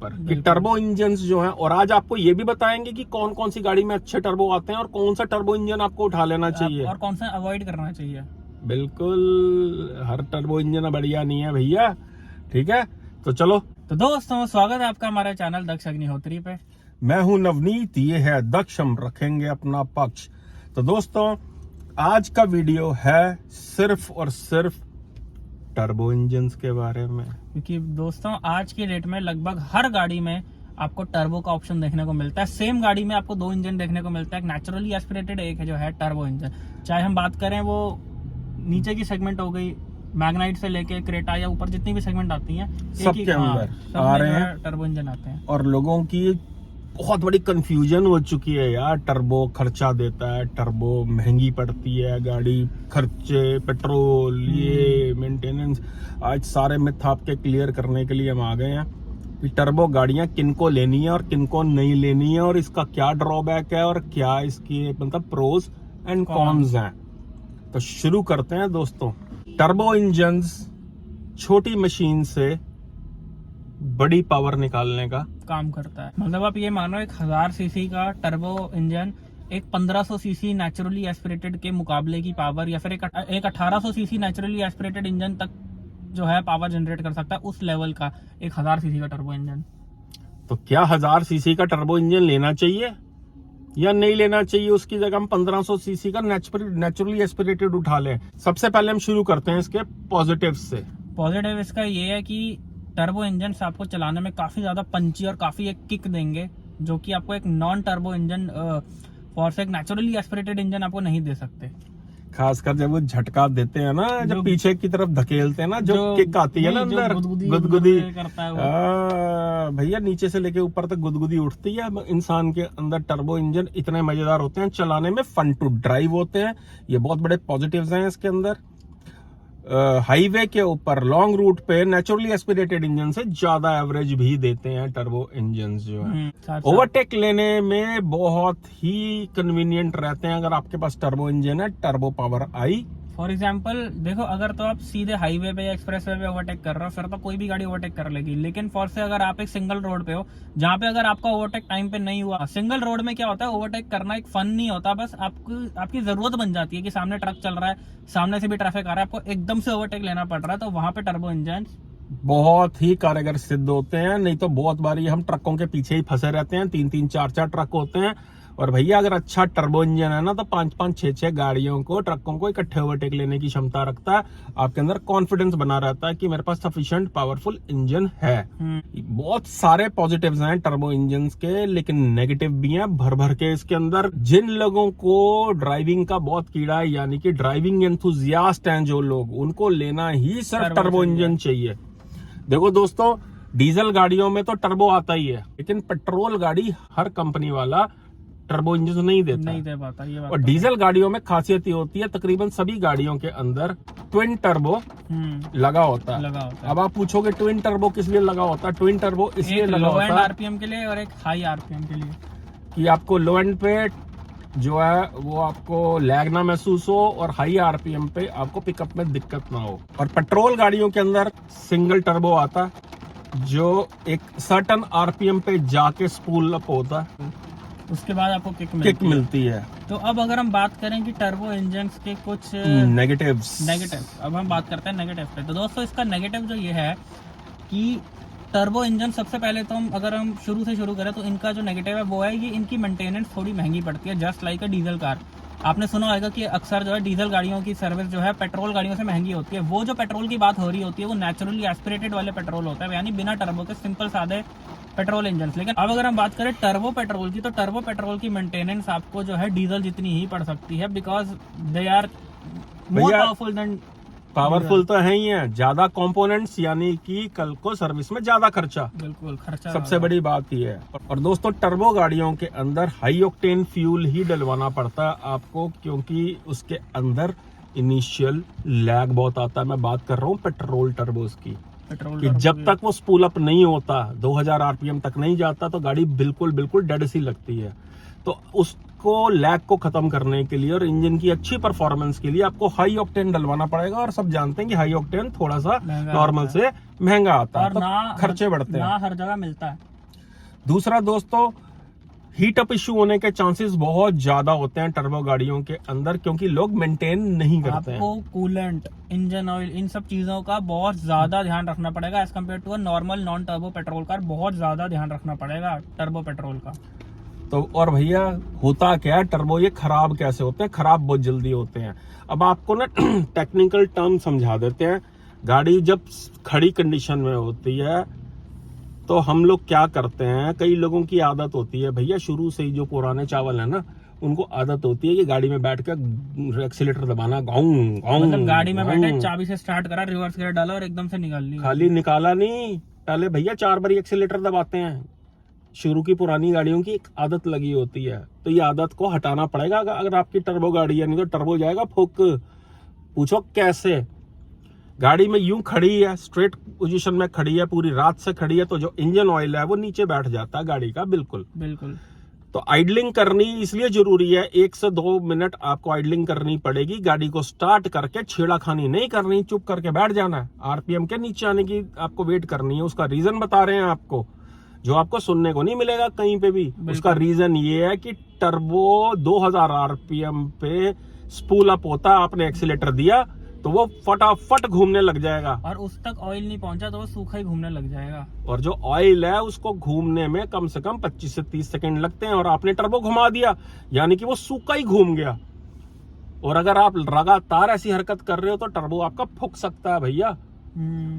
ऊपर कि turbo engines जो हैं, और आज आपको ये भी बताएंगे कि कौन कौन सी गाड़ी में अच्छे टर्बो आते हैं और कौन सा टर्बो इंजन आपको उठा लेना चाहिए और कौन सा अवॉइड करना चाहिए। बिल्कुल, हर टर्बो इंजन बढ़िया नहीं है भैया, ठीक है। तो चलो, तो दोस्तों स्वागत है आपका हमारे चैनल दक्ष अग्निहोत्री पे। मैं हूं नवनीत, ये है दक्ष, हम रखेंगे अपना पक्ष। तो दोस्तों आज का वीडियो है सिर्फ और सिर्फ टर्बो इंजन्स के बारे में, क्योंकि दोस्तों आज की डेट में लगभग हर गाड़ी में आपको टर्बो का ऑप्शन देखने को मिलता है। सेम गाड़ी में आपको दो इंजन देखने को मिलता है, एक नेचुरली एस्पिरेटेड, एक है जो है टर्बो इंजन। चाहे हम बात करें वो नीचे की सेगमेंट हो गई, मैग्नाइट से लेके क्रेटा या ऊपर जितनी भी सेगमेंट आती हैं, सबके अंदर आ रहे हैं टर्बो इंजन आते हैं। और लोगों की बहुत बड़ी कंफ्यूजन हो चुकी है यार, टर्बो खर्चा देता है, टर्बो महंगी पड़ती है गाड़ी, खर्चे, पेट्रोल, ये मेंटेनेंस। आज सारे मिथ आपके क्लियर करने के लिए हम आ गए हैं कि टर्बो गाड़ियां किनको लेनी है और किनको नहीं लेनी है, और इसका क्या ड्रॉबैक है और क्या इसकी मतलब प्रोज एंड कॉन्स हैं। तो शुरू करते हैं दोस्तों। टर्बो इंजन्स छोटी मशीन से बड़ी पावर निकालने का काम करता है। मतलब आप ये मानो 1000 सीसी का टर्बो इंजन एक 1500 सीसी नेचुरली एस्पिरेटेड के मुकाबले की पावर, या फिर एक 1800 सीसी नेचुरली एस्पिरेटेड इंजन तक जो है पावर जनरेट कर सकता है, उस लेवल का 1000 सीसी का टर्बो इंजन। तो क्या 1000 सीसी का टर्बो इंजन लेना चाहिए या नहीं लेना चाहिए? उसकी जगह हम 1500 सीसी का नेचुरली एस्पिरेटेड उठा लें। सबसे पहले हम शुरू करते हैं इसके पॉजिटिव से। पॉजिटिव इसका ये है कि टर्बो इंजन आपको चलाने में काफी ज्यादा पंची और काफी एक किक देंगे, जो कि आपको एक नॉन टर्बो इंजन और एक नेचुरली एस्पिरेटेड इंजन आपको नहीं दे सकते। खासकर जब वो झटका देते हैं ना, जब पीछे की तरफ धकेलते हैं ना, जो किक आती है ना अंदर, गुदगुदी करता है भैया, नीचे से लेके ऊपर तक गुदगुदी उठती है इंसान के अंदर। टर्बो इंजन इतने मजेदार होते हैं चलाने में, फन टू ड्राइव होते हैं, ये बहुत बड़े पॉजिटिव्स हैं इसके अंदर। हाईवे के ऊपर लॉन्ग रूट पे नेचुरली एस्पिरेटेड इंजन से ज्यादा एवरेज भी देते हैं टर्बो इंजन जो है। ओवरटेक लेने में बहुत ही कन्वीनियंट रहते हैं अगर आपके पास टर्बो इंजन है, turbo power I. For example देखो, अगर तो आप सीधे हाईवे पे या एक्सप्रेस वे पे ओवरटेक कर रहे हो, फिर तो कोई भी गाड़ी ओवरटेक कर लेगी। लेकिन फॉर से अगर आप एक सिंगल रोड पे हो, जहाँ पे अगर आपका ओवरटेक टाइम पे नहीं हुआ, सिंगल रोड में क्या होता है, ओवरटेक करना एक फन नहीं होता, बस आपकी जरूरत बन जाती है कि सामने ट्रक चल रहा है, सामने से भी ट्रैफिक आ रहा है, आपको एकदम से ओवरटेक लेना पड़ रहा है, तो वहां पे टर्बो इंजन बहुत ही कारगर सिद्ध होते हैं। नहीं तो बहुत बारी हम ट्रकों के पीछे ही फंसे रहते हैं, 3-3, 4-4 ट्रक होते हैं। और भैया अगर अच्छा टर्बो इंजन है ना, तो 5-5, 6-6 गाड़ियों को, ट्रकों को इकट्ठे ओवरटेक लेने की क्षमता रखता है। आपके अंदर कॉन्फिडेंस बना रहता है कि मेरे पास सफिशिएंट पावरफुल इंजन है। बहुत सारे पॉजिटिव्स हैं टर्बो इंजन के, लेकिन नेगेटिव भी हैं भर भर के इसके अंदर। जिन लोगों को ड्राइविंग का बहुत कीड़ा है, यानी कि ड्राइविंग एंथुजियास्ट हैं जो लोग, उनको लेना ही सिर्फ टर्बो इंजन चाहिए। देखो दोस्तों, डीजल गाड़ियों में तो टर्बो आता ही है, लेकिन पेट्रोल गाड़ी हर कंपनी वाला टर्बो इंजन नहीं दे पाता ये बात। और डीजल गाड़ियों में खासियत ये होती है, तकरीबन सभी गाड़ियों के अंदर ट्विन टर्बो लगा होता है। अब आप पूछोगे ट्विन टर्बो किस लिए लगा होता है? ट्विन टर्बो इसलिए लगा होता है आरपीएम के लिए और एक हाई आरपीएम के लिए, कि आपको लो एंड पे जो है वो आपको लैग ना महसूस हो, और हाई आरपीएम पे आपको पिकअप में दिक्कत ना हो। और पेट्रोल गाड़ियों के अंदर सिंगल टर्बो आता, जो एक सर्टन आरपीएम पे जाके स्पूल अप होता है, उसके बाद आपको किक मिलती है। तो अब अगर हम बात करें कि टर्बो इंजन के कुछ नेगेटिव, अब हम बात करते हैं नेगेटिव पे। तो दोस्तों इसका नेगेटिव जो ये है कि टर्बो इंजन, सबसे पहले तो अगर हम शुरू से शुरू करें तो इनका जो नेगेटिव है वो है कि इनकी मेंटेनेंस थोड़ी महंगी पड़ती है, just like a diesel car. आपने सुना होगा कि अक्सर जो है डीजल गाड़ियों की सर्विस जो है पेट्रोल गाड़ियों से महंगी होती है। वो जो पेट्रोल की बात हो रही होती है वो नेचुरली एस्पिरेटेड वाले पेट्रोल होता है, यानी बिना टर्बो के सिंपल सादे पेट्रोल इंजन। लेकिन अब अगर हम बात करें टर्बो पेट्रोल की, तो टर्बो पेट्रोल की मेंटेनेंस आपको जो है डीजल जितनी ही पड़ सकती है, because they are more powerful than. Powerful तो है ही है, ज्यादा कंपोनेंट्स, यानी कि कल को सर्विस में ज्यादा खर्चा। बिल्कुल, खर्चा सबसे बड़ी बात ये है। और दोस्तों टर्बो गाड़ियों के अंदर हाई ऑक्टेन फ्यूल ही डलवाना पड़ता है आपको, क्योंकि उसके अंदर इनिशियल लैग बहुत आता है। मैं बात कर रहा हूँ पेट्रोल टर्बोस की, कि जब तक वो स्पूल अप नहीं होता, 2000 आरपीएम तक नहीं जाता, तो गाड़ी बिल्कुल डेड सी लगती है। तो उसको लैग को खत्म करने के लिए और इंजन की अच्छी परफॉर्मेंस के लिए आपको हाई ऑक्टेन डलवाना पड़ेगा। और सब जानते हैं कि हाई ऑक्टेन थोड़ा सा नॉर्मल से महंगा आता है, तो खर्चे बढ़ते हैं, ना हर जगह मिलता है। दूसरा दोस्तों, हीट अप इश्यू होने के चांसेस बहुत ज्यादा होते हैं टर्बो गाड़ियों के अंदर, क्योंकि लोग मेंटेन नहीं करते हैं। आपको कूलेंट, इंजन ऑयल, इन सब चीजों का बहुत ज्यादा ध्यान रखना पड़ेगा as compare to a normal non turbo petrol car. बहुत ज्यादा ध्यान रखना पड़ेगा टर्बो पेट्रोल का। तो और भैया होता क्या है, टर्बो ये खराब कैसे होते हैं? खराब बहुत जल्दी होते हैं। अब आपको ना टेक्निकल टर्म समझा देते हैं। गाड़ी जब खड़ी कंडीशन में होती है तो हम लोग क्या करते हैं, कई लोगों की आदत होती है भैया, शुरू से ही जो पुराने चावल है ना, उनको आदत होती है कि गाड़ी में बैठ कर एक्सीलेटर दबाना, गाउं गाउं, मतलब गाड़ी में गाउं। बैठे, चाबी से स्टार्ट करा, रिवर्स गियर डाला और एकदम से निकाल ली। खाली निकाला नहीं, पहले भैया 4 बार एक्सीलेटर दबाते हैं। शुरू की पुरानी गाड़ियों की एक आदत लगी होती है, तो ये आदत को हटाना पड़ेगा अगर आपकी टर्बो गाड़ी है, नहीं तो टर्बो जाएगा फूक। पूछो कैसे? गाड़ी में यूं खड़ी है, स्ट्रेट पोजीशन में खड़ी है, पूरी रात से खड़ी है, तो जो इंजन ऑयल है वो नीचे बैठ जाता है गाड़ी का। बिल्कुल बिल्कुल। तो आइडलिंग करनी इसलिए जरूरी है, 1 से 2 मिनट आपको आइडलिंग करनी पड़ेगी। गाड़ी को स्टार्ट करके छेड़ाखानी नहीं करनी, चुप करके बैठ जाना है। आरपीएम के नीचे आने की आपको वेट करनी है। उसका रीजन बता रहे हैं आपको, जो आपको सुनने को नहीं मिलेगा कहीं पे भी। उसका रीजन ये है कि टर्बो 2000 आरपीएम पे स्पूल अप होता है, आपने एक्सीलेटर दिया तो वो फटाफट घूमने लग जाएगा, और उस तक ऑयल नहीं पहुंचा तो वो सूखा ही घूमने लग जाएगा। और जो ऑयल है उसको घूमने में कम से कम 25 से 30 सेकंड लगते हैं, और आपने टर्बो घुमा दिया यानी कि वो सूखा ही घूम गया। और अगर आप लगातार ऐसी हरकत कर रहे हो तो टर्बो आपका फूक सकता है भैया।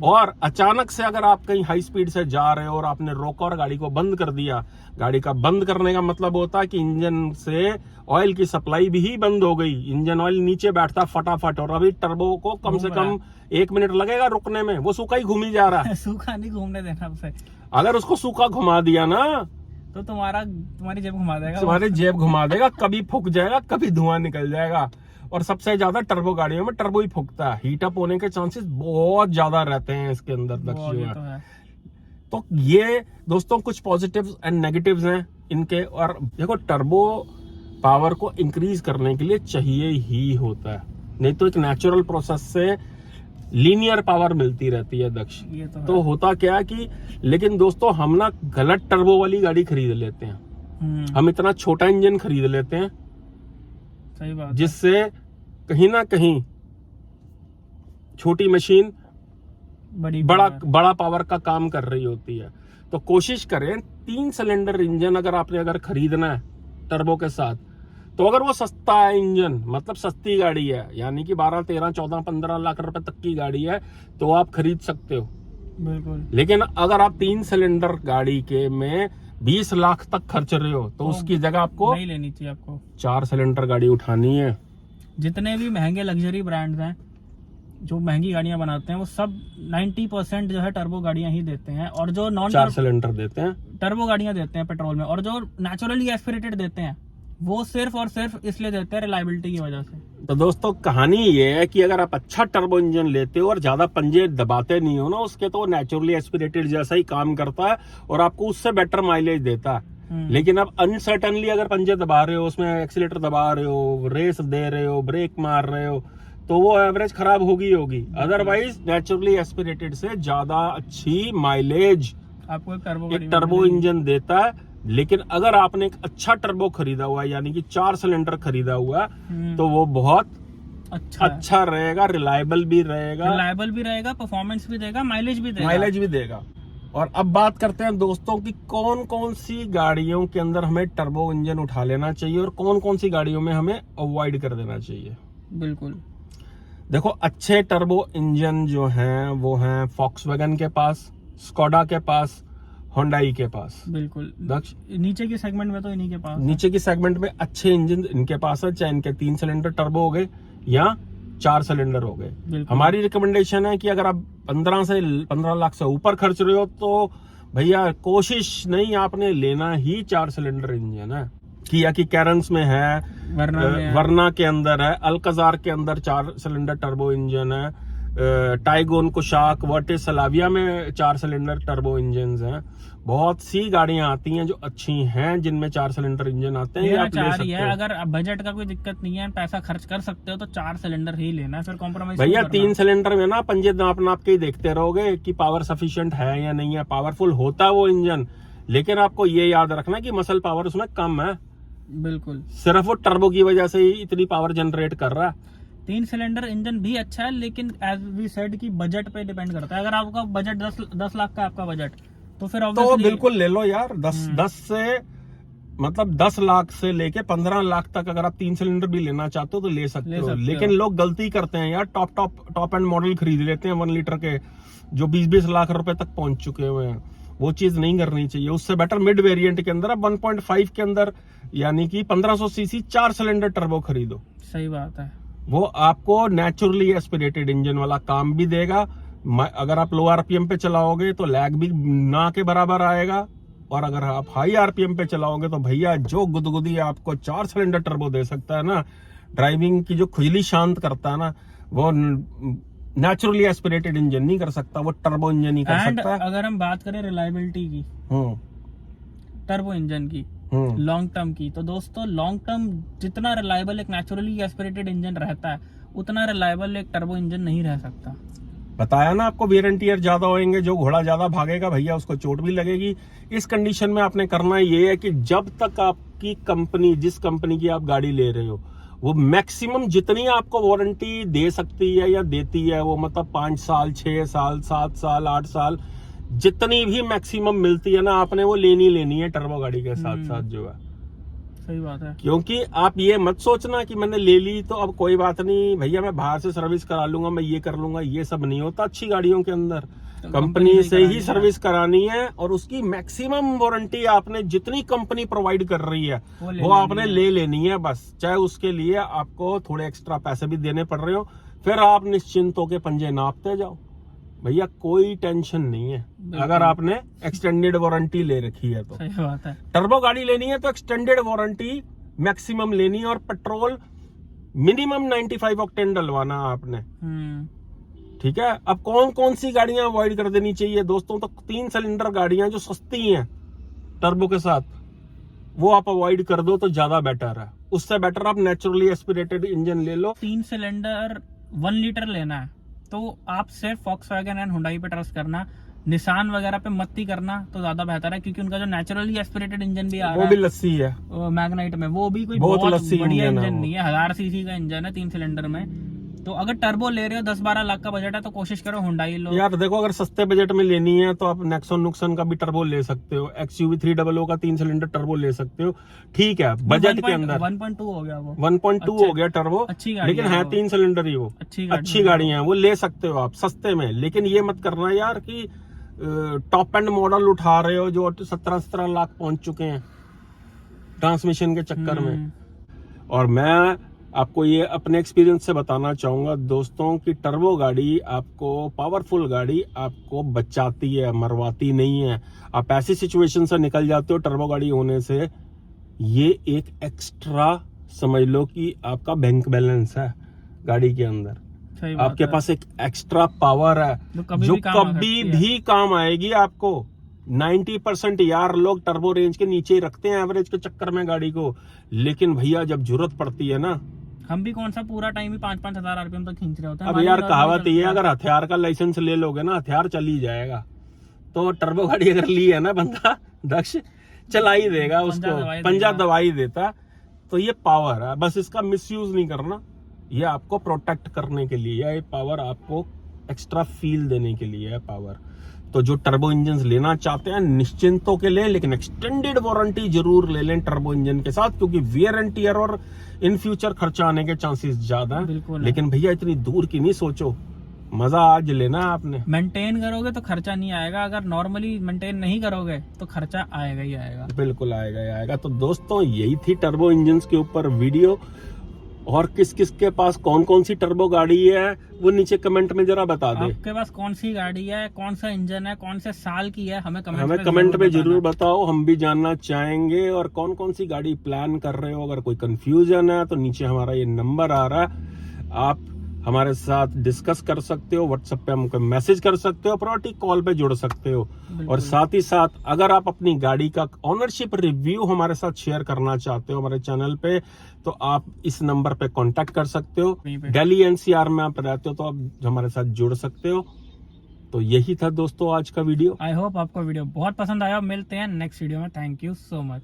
और अचानक से अगर आप कहीं हाई स्पीड से जा रहे हो और आपने रोका और गाड़ी को बंद कर दिया, गाड़ी का बंद करने का मतलब होता है कि इंजन से ऑयल की सप्लाई भी ही बंद हो गई, इंजन ऑयल नीचे बैठता फटाफट, और अभी टर्बो को कम से कम 1 मिनट लगेगा रुकने में, वो सूखा ही घूम ही जा रहा है। सूखा नहीं घूमने देना उसे। अगर उसको सूखा घुमा दिया ना तो तुम्हारी जेब घुमा देगा, तुम्हारी जेब घुमा देगा, कभी फूक जाएगा, कभी धुआं निकल जाएगा। और सबसे ज्यादा टर्बो गाड़ियों में टर्बो ही फूकता है, हीट अप होने के चांसेस बहुत ज्यादा रहते हैं इसके अंदर। तो ये दोस्तों कुछ पॉजिटिव्स एंड नेगेटिव्स हैं इनके। और देखो, टर्बो पावर को इंक्रीज करने के लिए चाहिए ही होता है, नहीं तो एक नेचुरल प्रोसेस से लीनियर पावर मिलती रहती है दक्ष। ये तो होता क्या है कि, लेकिन दोस्तों हम ना गलत टर्बो वाली गाड़ी खरीद लेते हैं। हम इतना छोटा इंजन खरीद लेते हैं, सही बात, जिससे कहीं ना कहीं छोटी मशीन बड़ा पावर का काम कर रही होती है। तो कोशिश करें 3 सिलेंडर इंजन अगर खरीदना है टर्बो के साथ, तो अगर वो सस्ता है इंजन, मतलब सस्ती गाड़ी है, यानी कि 12, 13, 14, 15 लाख रुपए तक की गाड़ी है, तो आप खरीद सकते हो। बिल्कुल। लेकिन अगर आप 3 सिलेंडर गाड़ी के में 20 लाख तक खर्च रहे हो, तो उसकी जगह आपको नहीं लेनी चाहिए, आपको 4 सिलेंडर गाड़ी उठानी है। जितने भी महंगे लग्जरी ब्रांड्स हैं जो महंगी गाड़ियां बनाते हैं, वो सब 90% जो है टर्बो गाड़ियां ही देते हैं, और जो नॉन 4 सिलेंडर देते हैं, टर्बो गाड़ियां देते हैं पेट्रोल में, और जो नेचुरली एस्पिरेटेड देते हैं वो सिर्फ और सिर्फ इसलिए देते हैं रिलायबिलिटी की वजह से। तो दोस्तों कहानी ये है कि अगर आप अच्छा टर्बो इंजन लेते हो और ज्यादा पंजे दबाते नहीं हो ना उसके, तो नेचुरली एस्पिरेटेड जैसा ही काम करता है और आपको उससे बेटर माइलेज देता है। लेकिन अब अनसर्टनली अगर पंजे दबा रहे हो, उसमें एक्सीलेटर दबा रहे हो, रेस दे रहे हो, ब्रेक मार रहे हो, तो वो एवरेज खराब होगी। अदरवाइज नेचुरली एस्पिरेटेड से ज्यादा अच्छी माइलेज आपको एक टर्बो इंजन देता है। लेकिन अगर आपने एक अच्छा टर्बो खरीदा हुआ है, यानी कि 4 सिलेंडर खरीदा हुआ है, तो वो बहुत अच्छा रहेगा, रिलायबल भी रहेगा, परफॉर्मेंस भी देगा, माइलेज भी देगा। और अब बात करते हैं दोस्तों कि कौन कौन सी गाड़ियों के अंदर हमें टर्बो इंजन उठा लेना चाहिए और कौन कौन सी गाड़ियों में हमें अवॉइड कर देना चाहिए। बिल्कुल। देखो, अच्छे टर्बो इंजन जो हैं वो हैं फॉक्सवैगन के पास, स्कोडा के पास, होंडाई के पास। बिल्कुल दक्ष, नीचे की सेगमेंट में तो इन्हीं के पास, नीचे की सेगमेंट में अच्छे इंजन इनके पास है, चाहे इनके 3 सिलेंडर टर्बो हो गए या 4 सिलेंडर हो गए। हमारी रिकमेंडेशन है कि अगर आप 15 लाख से ऊपर खर्च रहे हो तो भैया कोशिश नहीं, आपने लेना ही 4 सिलेंडर इंजन है। किया की कैरेंस में है, वरना के अंदर है, अल्काजार के अंदर 4 सिलेंडर टर्बो इंजन है, टाइगोन, कुशाक, वर्टिस, सलाविया में 4 सिलेंडर टर्बो इंजन हैं। बहुत सी गाड़ियां आती हैं जो अच्छी हैं जिनमें 4 सिलेंडर इंजन आते हैं। आप ले सकते हो। अगर बजट का कोई दिक्कत नहीं है, पैसा खर्च कर सकते हो, तो 4 सिलेंडर ही लेना है, फिर कॉम्प्रोमाइज भैया 3 सिलेंडर में ना पंजे नाप के ही देखते रहोगे कि पावर सफिशिएंट है या नहीं है। पावरफुल होता है वो इंजन, लेकिन आपको ये याद रखना कि मसल पावर उसमें कम है, बिल्कुल। सिर्फ वो टर्बो की वजह से ही इतनी पावर जनरेट कर रहा है। 3 सिलेंडर इंजन भी अच्छा है, लेकिन एज वी सेड की बजट पे डिपेंड करता है। अगर आपका बजट 10 लाख का आपका बजट, तो फिर तो obviously बिल्कुल ले लो यार। 10 से मतलब 10 लाख से लेके 15 लाख तक अगर आप 3 सिलेंडर भी लेना चाहते हो तो ले सकते हो। लेकिन लोग गलती करते हैं यार, टॉप एंड मॉडल खरीद लेते हैं 1 लीटर के, जो 20-20 लाख रुपए तक पहुंच चुके हुए हैं। वो चीज नहीं करनी चाहिए। उससे बेटर मिड वेरिएंट के अंदर आप 1.5 के अंदर यानी कि 1500 सीसी 4 सिलेंडर टर्बो खरीदो। सही बात है। वो आपको नेचुरली एस्पिरेटेड इंजन वाला काम भी देगा। अगर आप लो आरपीएम पे चलाओगे तो लैग भी ना के बराबर आएगा, और अगर आप हाई आरपीएम पे चलाओगे तो भैया जो गुदगुदी आपको 4 सिलेंडर टर्बो दे सकता है ना, ड्राइविंग की जो खुजली शांत करता है ना, वो नेचुरली एस्पिरेटेड इंजन नहीं कर सकता, वो टर्बो इंजन ही कर सकता है। अगर हम बात करें रिलायबिलिटी की, टर्बो इंजन की, लॉन्ग टर्म की, तो दोस्तों लॉन्ग टर्म जितना रिलायबल एक नेचुरली एस्पिरेटेड इंजन रहता है, उतना रिलायबल एक टर्बो इंजन नहीं रह सकता। बताया ना आपको, वेयर एंड टियर ज्यादा होंगे, जो घोड़ा ज्यादा भागेगा भैया उसको चोट भी लगेगी। इस कंडीशन में आपने करना ये है कि जब तक आपकी कंपनी, जिस कंपनी की आप गाड़ी ले रहे हो, वो मैक्सिमम जितनी आपको वारंटी दे सकती है या देती है, वो मतलब 5 साल, 6 साल, 7 साल, 8 साल, जितनी भी मैक्सिमम मिलती है ना, आपने वो लेनी है टर्बो गाड़ी के साथ साथ जो है। सही बात है। क्योंकि आप ये मत सोचना कि मैंने ले ली तो अब कोई बात नहीं भैया, मैं बाहर से सर्विस करा लूंगा, मैं ये कर लूंगा। ये सब नहीं होता। अच्छी गाड़ियों के अंदर तो कंपनी से ही सर्विस करानी है, और उसकी मैक्सिमम वारंटी आपने जितनी कंपनी प्रोवाइड कर रही है वो आपने ले लेनी है बस। चाहे उसके लिए आपको थोड़े एक्स्ट्रा पैसे भी देने पड़ रहे हो, फिर आप निश्चिंत होके पंजे नापते जाओ भैया, कोई टेंशन नहीं है। अगर आपने एक्सटेंडेड वारंटी ले रखी है तो। सही बात है। टर्बो गाड़ी लेनी है तो एक्सटेंडेड वारंटी मैक्सिमम लेनी है, और पेट्रोल मिनिमम 95 ऑक्टेन डलवाना आपने। ठीक है। अब कौन कौन सी गाड़ियां अवॉइड कर देनी चाहिए दोस्तों? तो 3 सिलेंडर गाड़ियां जो सस्ती हैं टर्बो के साथ, वो आप अवॉइड कर दो तो ज्यादा बेटर है। उससे बेटर आप नेचुरली एस्पिरेटेड इंजन ले लो। 3 सिलेंडर 1 लीटर लेना है तो आप सिर्फ फॉक्सवैगन एंड हुंडई पे ट्रस्ट करना, निसान वगैरह पे मत ही करना तो ज्यादा बेहतर है, क्योंकि उनका जो नेचुरली एस्पिरेटेड इंजन भी आ रहा है, वो भी लस्सी है मैग्नाइट में, वो भी कोई बहुत बहुत लस्सी बढ़िया इंजन है इंजन वो। नहीं है। 1000 सीसी का इंजन है 3 सिलेंडर में। तो अगर टर्बो ले रहे हो, 10-12 लाख का बजट है, तो कोशिश करो हुंडई लो। यार देखो, अगर सस्ते बजट में लेनी है तो आप नेक्सॉन का भी टर्बो ले सकते हो, XUV 300 का 3 सिलेंडर टर्बो ले सकते हो। ठीक है, बजट के अंदर 1.2 हो गया वो, 1.2 हो गया टर्बो, अच्छी गाड़ी लेकिन है 3 सिलेंडर ही वो। अच्छी गाड़ी है वो, ले सकते हो आप सस्ते में। लेकिन ये मत करना यार कि टॉप एंड मॉडल उठा रहे हो जो 17-17 लाख पहुंच चुके हैं ट्रांसमिशन के चक्कर में। और मैं आपको ये अपने एक्सपीरियंस से बताना चाहूंगा दोस्तों कि टर्बो गाड़ी आपको, पावरफुल गाड़ी आपको बचाती है, मरवाती नहीं है। आप ऐसी सिचुएशन से निकल जाते हो टर्बो गाड़ी होने से। ये एक एक्स्ट्रा समझ लो कि आपका बैंक बैलेंस है गाड़ी के अंदर। आपके पास एक एक्स्ट्रा पावर है जो कभी भी काम आएगी आपको। 90% यार लोग टर्बो रेंज के नीचे ही रखते हैं एवरेज के चक्कर में गाड़ी को, लेकिन भैया जब जरूरत पड़ती है ना, हम भी कौन सा पूरा टाइम ही 5-5 हजार आरपीएम तक खींच रहे होते हैं। अब यार कहावत ये है, अगर हथियार का लाइसेंस ले लोगे ना, हथियार चल ही जाएगा। तो टर्बो गाड़ी अगर ली है ना बंदा, दक्ष चला ही देगा उसको, पंजा दवाई देता। तो ये पावर है, बस इसका मिसयूज नहीं करना। ये आपको प्रोटेक्ट करने के लिए, ये पावर आपको एक्स्ट्रा फील देने के लिए है पावर। तो जो टर्बो इंजन लेना चाहते हैं निश्चिंतों के लिए, लेकिन एक्सटेंडेड वारंटी जरूर ले लें टर्बो इंजन के साथ, क्योंकि वियर एंड टियर और इन फ्यूचर खर्चा आने के चांसेस ज्यादा हैं। लेकिन भैया इतनी दूर की नहीं सोचो, मजा आज लेना है आपने। मेंटेन करोगे तो खर्चा नहीं आएगा, अगर नॉर्मली मेंटेन नहीं करोगे तो खर्चा आएगा ही आएगा। बिल्कुल आएगा ही आएगा। तो दोस्तों यही थी टर्बो इंजन के ऊपर वीडियो। और किस किस के पास कौन कौन सी टर्बो गाड़ी है वो नीचे कमेंट में जरा बता दे। आपके पास कौन सी गाड़ी है, कौन सा इंजन है, कौन से साल की है, हमें कमेंट में जरूर बताओ, हम भी जानना चाहेंगे। और कौन कौन सी गाड़ी प्लान कर रहे हो, अगर कोई कंफ्यूजन है तो नीचे हमारा ये नंबर आ रहा है, आप हमारे साथ डिस्कस कर सकते हो, व्हाट्सएप पे हमको मैसेज कर सकते हो, प्रायोरिटी कॉल पे जुड़ सकते हो। और साथ ही साथ अगर आप अपनी गाड़ी का ऑनरशिप रिव्यू हमारे साथ शेयर करना चाहते हो हमारे चैनल पे, तो आप इस नंबर पे कांटेक्ट कर सकते हो। दिल्ली NCR में आप रहते हो तो आप हमारे साथ जुड़ सकते हो। तो यही था दोस्तों आज का वीडियो। आई होप आपको वीडियो बहुत पसंद आया। मिलते हैं नेक्स्ट वीडियो में। Thank you so much.